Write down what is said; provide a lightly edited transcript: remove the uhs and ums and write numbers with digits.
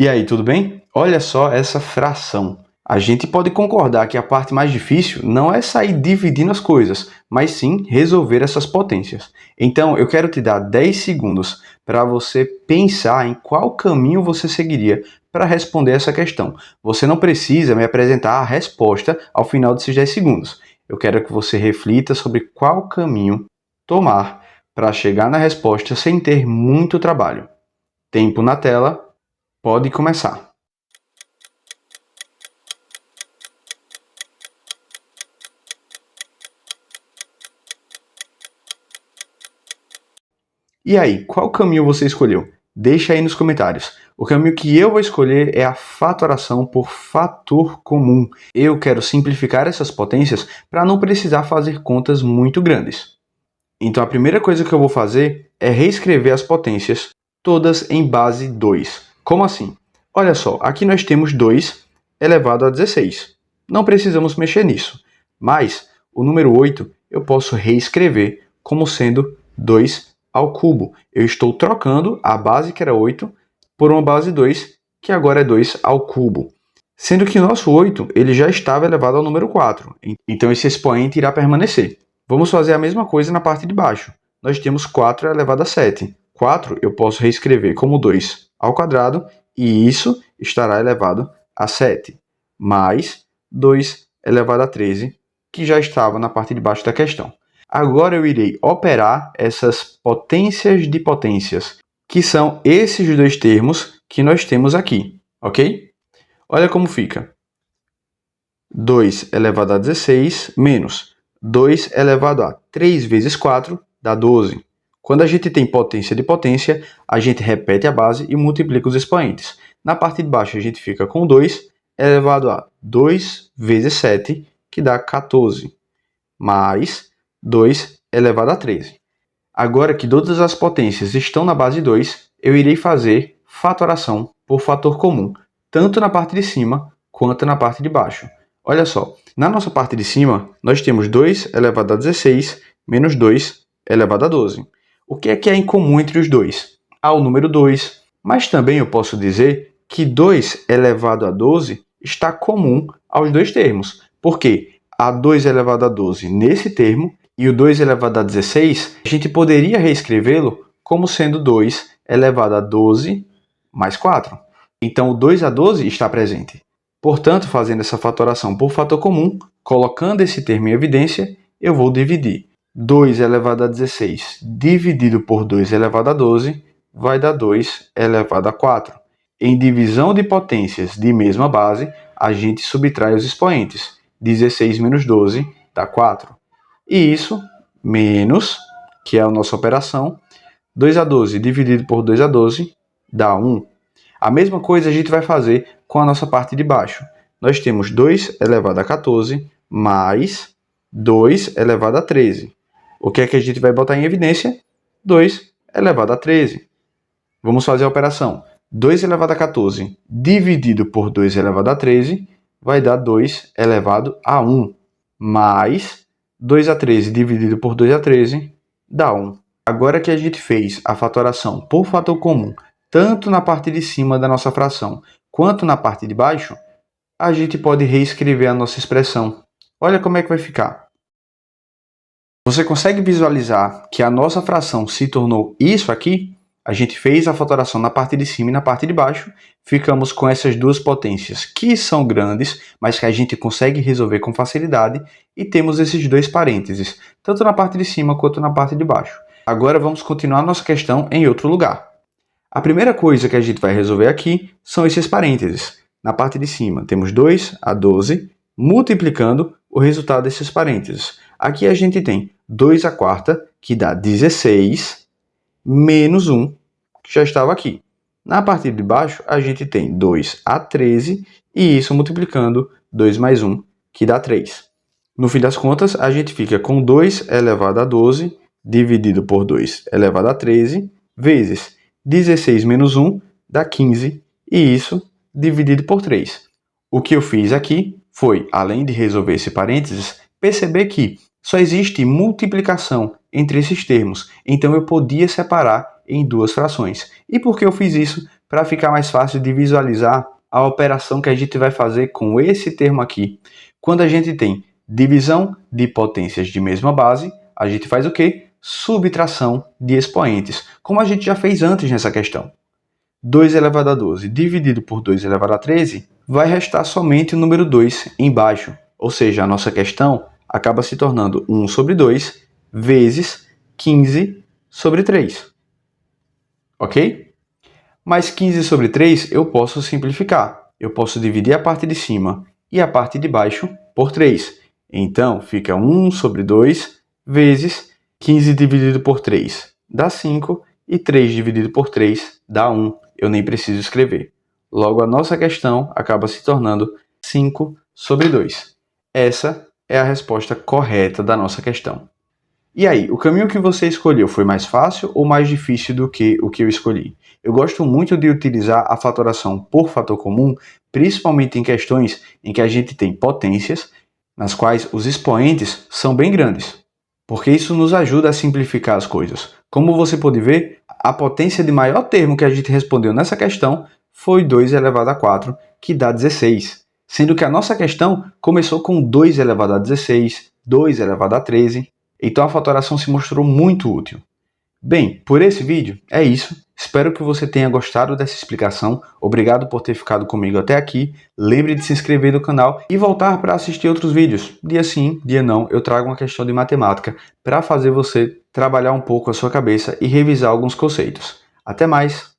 E aí, tudo bem? Olha só essa fração. A gente pode concordar que a parte mais difícil não é sair dividindo as coisas, mas sim resolver essas potências. Então, eu quero te dar 10 segundos para você pensar em qual caminho você seguiria para responder essa questão. Você não precisa me apresentar a resposta ao final desses 10 segundos. Eu quero que você reflita sobre qual caminho tomar para chegar na resposta sem ter muito trabalho. Tempo na tela. Pode começar. E aí, qual caminho você escolheu? Deixa aí nos comentários. O caminho que eu vou escolher é a fatoração por fator comum. Eu quero simplificar essas potências para não precisar fazer contas muito grandes. Então a primeira coisa que eu vou fazer é reescrever as potências todas em base 2. Como assim? Olha só, aqui nós temos 2 elevado a 16. Não precisamos mexer nisso. Mas o número 8 eu posso reescrever como sendo 2 ao cubo. Eu estou trocando a base que era 8 por uma base 2, que agora é 2 ao cubo. Sendo que o nosso 8 ele já estava elevado ao número 4. Então esse expoente irá permanecer. Vamos fazer a mesma coisa na parte de baixo. Nós temos 4 elevado a 7. 4 eu posso reescrever como 2 ao quadrado, e isso estará elevado a 7. Mais 2 elevado a 13, que já estava na parte de baixo da questão. Agora eu irei operar essas potências de potências, que são esses dois termos que nós temos aqui, ok? Olha como fica. 2 elevado a 16 menos 2 elevado a 3 vezes 4 dá 12. Quando a gente tem potência de potência, a gente repete a base e multiplica os expoentes. Na parte de baixo a gente fica com 2 elevado a 2 vezes 7, que dá 14, mais 2 elevado a 13. Agora que todas as potências estão na base 2, eu irei fazer fatoração por fator comum, tanto na parte de cima quanto na parte de baixo. Olha só, na nossa parte de cima, nós temos 2 elevado a 16 menos 2 elevado a 12. O que é em comum entre os dois? Há o número 2, mas também eu posso dizer que 2 elevado a 12 está comum aos dois termos, porque há 2 elevado a 12 nesse termo, e o 2 elevado a 16, a gente poderia reescrevê-lo como sendo 2 elevado a 12 mais 4. Então, o 2 a 12 está presente. Portanto, fazendo essa fatoração por fator comum, colocando esse termo em evidência, eu vou dividir 2 elevado a 16 dividido por 2 elevado a 12 vai dar 2 elevado a 4. Em divisão de potências de mesma base, a gente subtrai os expoentes. 16 menos 12 dá 4. E isso, menos, que é a nossa operação, 2 a 12 dividido por 2 a 12 dá 1. A mesma coisa a gente vai fazer com a nossa parte de baixo. Nós temos 2 elevado a 14 mais 2 elevado a 13. O que é que a gente vai botar em evidência? 2 elevado a 13. Vamos fazer a operação. 2 elevado a 14 dividido por 2 elevado a 13 vai dar 2 elevado a 1. Mais 2 a 13 dividido por 2 a 13 dá 1. Agora que a gente fez a fatoração por fator comum, tanto na parte de cima da nossa fração quanto na parte de baixo, a gente pode reescrever a nossa expressão. Olha como é que vai ficar. Você consegue visualizar que a nossa fração se tornou isso aqui? A gente fez a fatoração na parte de cima e na parte de baixo, ficamos com essas duas potências que são grandes, mas que a gente consegue resolver com facilidade, e temos esses dois parênteses, tanto na parte de cima quanto na parte de baixo. Agora vamos continuar nossa questão em outro lugar. A primeira coisa que a gente vai resolver aqui são esses parênteses. Na parte de cima temos 2 a 12, multiplicando o resultado desses parênteses. Aqui a gente tem 2 a quarta, que dá 16, menos 1, que já estava aqui. Na parte de baixo, a gente tem 2 a 13, e isso multiplicando 2 mais 1, que dá 3. No fim das contas, a gente fica com 2 elevado a 12, dividido por 2 elevado a 13, vezes 16 menos 1 dá 15, e isso dividido por 3. O que eu fiz aqui foi, além de resolver esse parênteses, perceber que só existe multiplicação entre esses termos, então eu podia separar em duas frações. E por que eu fiz isso? para ficar mais fácil de visualizar a operação que a gente vai fazer com esse termo aqui. Quando a gente tem divisão de potências de mesma base, a gente faz o quê? Subtração de expoentes, como a gente já fez antes nessa questão. 2 elevado a 12 dividido por 2 elevado a 13 vai restar somente o número 2 embaixo, ou seja, a nossa questão acaba se tornando 1 sobre 2 vezes 15 sobre 3. Ok? Mas 15 sobre 3 eu posso simplificar. Eu posso dividir a parte de cima e a parte de baixo por 3. Então, fica 1 sobre 2 vezes 15 dividido por 3 dá 5 e 3 dividido por 3 dá 1. Eu nem preciso escrever. Logo, a nossa questão acaba se tornando 5 sobre 2. Essa é a resposta correta da nossa questão. E aí, o caminho que você escolheu foi mais fácil ou mais difícil do que o que eu escolhi? Eu gosto muito de utilizar a fatoração por fator comum, principalmente em questões em que a gente tem potências, nas quais os expoentes são bem grandes, porque isso nos ajuda a simplificar as coisas. Como você pode ver, a potência de maior termo que a gente respondeu nessa questão foi 2 elevado a 4, que dá 16, sendo que a nossa questão começou com 2 elevado a 16, 2 elevado a 13, então a fatoração se mostrou muito útil. Bem, por esse vídeo é isso. Espero que você tenha gostado dessa explicação. Obrigado por ter ficado comigo até aqui. Lembre de se inscrever no canal e voltar para assistir outros vídeos. Dia sim, dia não, eu trago uma questão de matemática para fazer você trabalhar um pouco a sua cabeça e revisar alguns conceitos. Até mais!